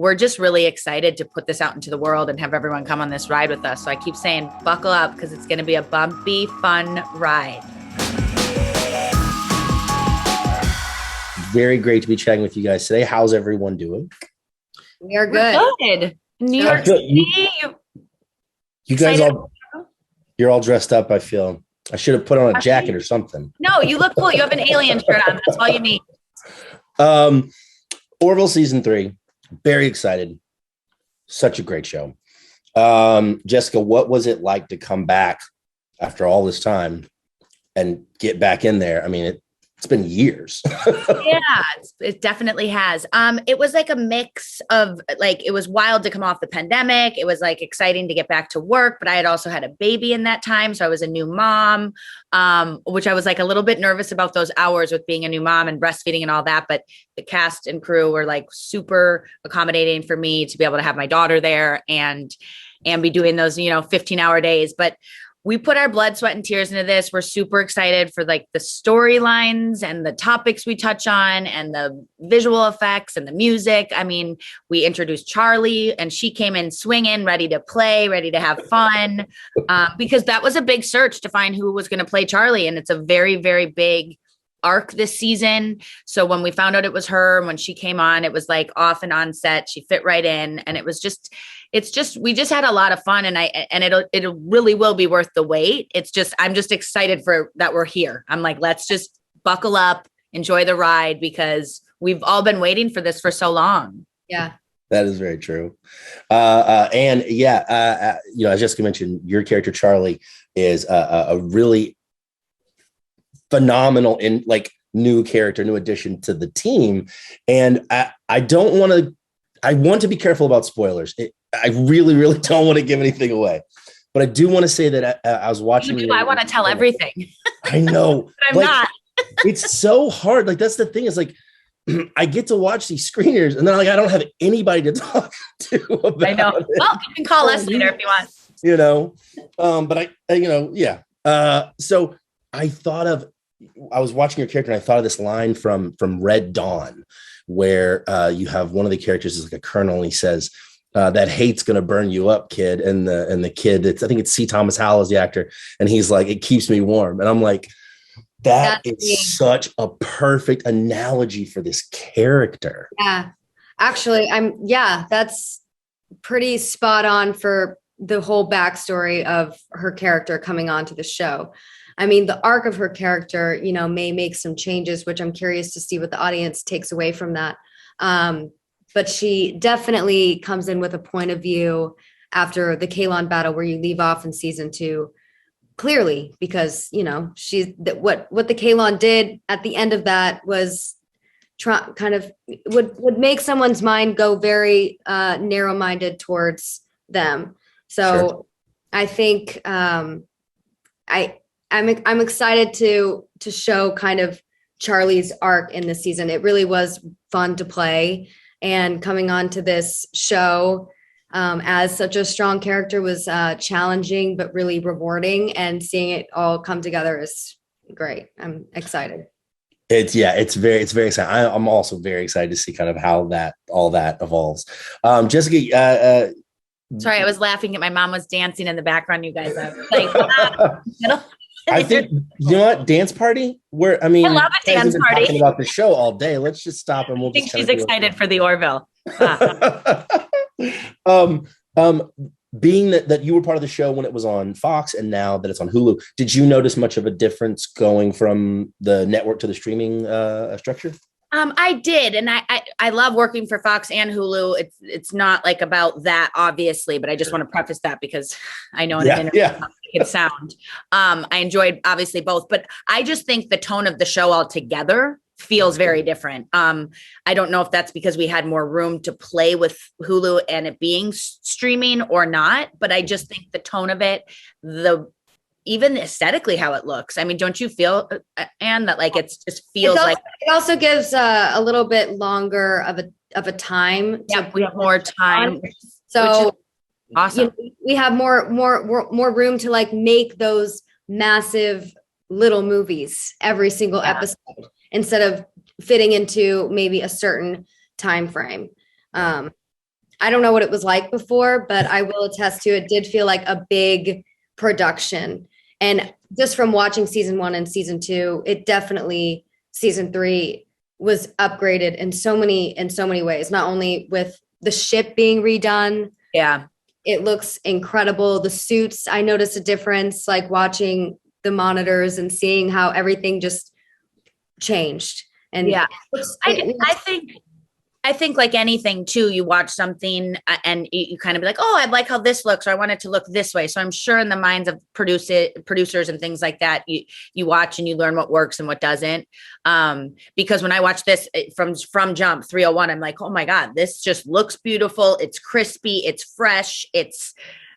we're just really excited to put this out into the world and have everyone come on this ride with us. So I keep saying, buckle up, because it's going to be a bumpy, fun ride. Very great to be chatting with you guys today. How's everyone doing? We are good. We're good. New York City. You guys you're all dressed up. I feel I should have put on a jacket or something. No, you look cool. You have an alien shirt on. That's all you need. Orville season 3. Very excited. Such a great show. Jessica, what was it like to come back after all this time and get back in there? I mean, it's been years. Yeah, it definitely has. It was like a mix of like, it was wild to come off the pandemic. It was like exciting to get back to work, but I had also had a baby in that time. So I was a new mom, which I was like a little bit nervous about those hours with being a new mom and breastfeeding and all that. But the cast and crew were like super accommodating for me to be able to have my daughter there and be doing those, 15-hour days. But we put our blood, sweat, and tears into this. We're super excited for like the storylines and the topics we touch on and the visual effects and the music. I mean, we introduced Charlie and she came in swinging, ready to play, ready to have fun, because that was a big search to find who was going to play Charlie. And it's a very, very big arc this season. So when we found out it was her, when she came on, it was like off and on set. She fit right in. And it was we just had a lot of fun, and it really will be worth the wait. I'm just excited for that we're here. I'm like, let's just buckle up, enjoy the ride, because we've all been waiting for this for so long. Yeah. That is very true. As Jessica mentioned, your character, Charlie, is a really phenomenal new character, new addition to the team. And I want to be careful about spoilers. I really, really don't want to give anything away, but I do want to say that I was watching. I want to tell everything. I know. But I'm not. It's so hard. Like, that's the thing, is like, I get to watch these screeners and then I don't have anybody to talk to about I know. it. Well, you can call us later if you want. But so I was watching your character and I thought of this line from Red Dawn, where you have one of the characters is like a colonel, and he says, that hate's going to burn you up, kid. And the kid, I think it's C. Thomas Howell is the actor. And he's like, it keeps me warm. And I'm like, that is such a perfect analogy for this character. Yeah, actually, that's pretty spot on for the whole backstory of her character coming onto the show. I mean, the arc of her character, may make some changes, which I'm curious to see what the audience takes away from that. But she definitely comes in with a point of view after the Kaylon battle, where you leave off in season 2, clearly, because, she's what the Kaylon did at the end of that was kind of would make someone's mind go very narrow-minded towards them. So sure. I think I'm excited to show kind of Charlie's arc in this season. It really was fun to play, and coming on to this show as such a strong character was challenging but really rewarding, and seeing it all come together is great. I'm excited. It's very exciting. I'm also very excited to see kind of how all that evolves. Jessica, sorry, I was laughing at my mom was dancing in the background. You guys are like, I think, dance party? I love a dance party. Talking about the show all day. Let's just stop and we'll. I think she's excited for the Orville. Being that you were part of the show when it was on Fox and now that it's on Hulu, did you notice much of a difference going from the network to the streaming structure? I did. And I love working for Fox and Hulu. It's not like about that, obviously, but I just want to preface that because I know in an interview it can sound. I enjoyed obviously both, but I just think the tone of the show altogether feels very different. I don't know if that's because we had more room to play with Hulu and it being streaming or not, but I just think the tone of it, even aesthetically how it looks. I mean, don't you feel, Anne, that like it also gives a little bit longer of a time. Yeah, we have more time. So awesome. We have more room to like make those massive little movies every single episode instead of fitting into maybe a certain time frame. I don't know what it was like before, but I will attest to it did feel like a big production. And just from watching season 1 and season 2, it definitely, season 3 was upgraded in so many ways, not only with the ship being redone. Yeah. It looks incredible. The suits, I noticed a difference, like watching the monitors and seeing how everything just changed. And yeah, I think like anything too, you watch something and you kind of be like, oh, I like how this looks, or I want it to look this way. So I'm sure in the minds of producers and things like that, you watch and you learn what works and what doesn't. Because when I watch this from jump 301, I'm like, oh my God, this just looks beautiful. It's crispy. It's fresh.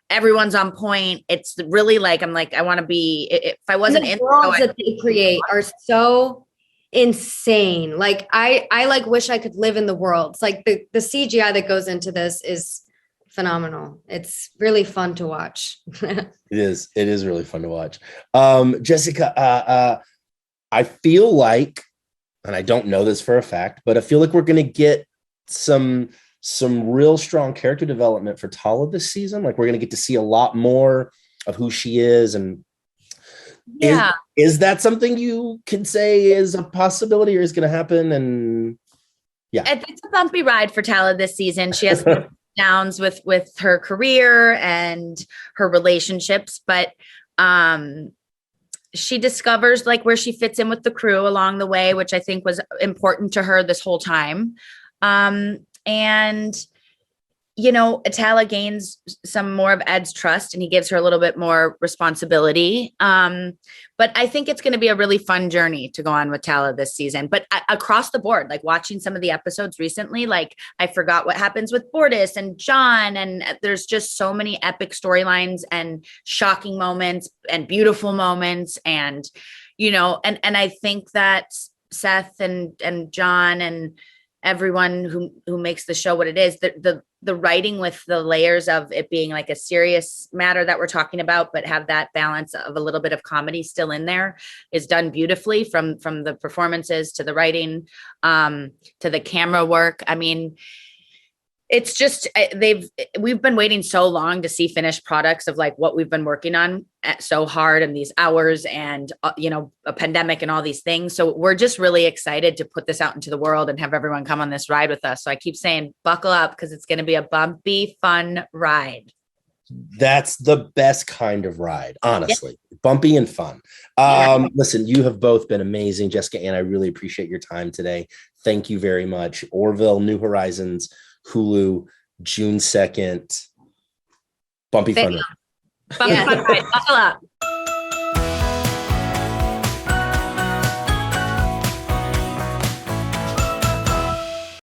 Everyone's on point. It's really like, I'm like, I want to be, if I wasn't in the worlds that they create are so insane. Like I like wish I could live in the worlds. Like the CGI that goes into this is phenomenal. It's really fun to watch. It is really fun to watch. Jessica, I feel like, and I don't know this for a fact, but I feel like we're going to get some real strong character development for Talla this season. Like we're going to get to see a lot more of who she is. And yeah, is that something you can say is a possibility or is going to happen? And yeah, it's a bumpy ride for Talla this season. She has downs with her career and her relationships, but she discovers like where she fits in with the crew along the way, which I think was important to her this whole time. And you know, Talla gains some more of Ed's trust and he gives her a little bit more responsibility. But I think it's going to be a really fun journey to go on with Talla this season. But across the board, like watching some of the episodes recently, like I forgot what happens with Bortus and John. And there's just so many epic storylines and shocking moments and beautiful moments. And, you know, and I think that Seth and John and everyone who makes the show what it is, the writing with the layers of it being like a serious matter that we're talking about, but have that balance of a little bit of comedy still in there is done beautifully from the performances to the writing, to the camera work. I mean, it's just, we've been waiting so long to see finished products of like what we've been working on so hard and these hours and, you know, a pandemic and all these things. So we're just really excited to put this out into the world and have everyone come on this ride with us. So I keep saying, buckle up because it's going to be a bumpy, fun ride. That's the best kind of ride, honestly. Yeah. Bumpy and fun. Listen, you have both been amazing, Jessica, and I really appreciate your time today. Thank you very much. Orville, New Horizons, Hulu, June 2nd. Bumpy fun. Bumpy fun ride. Buckle up.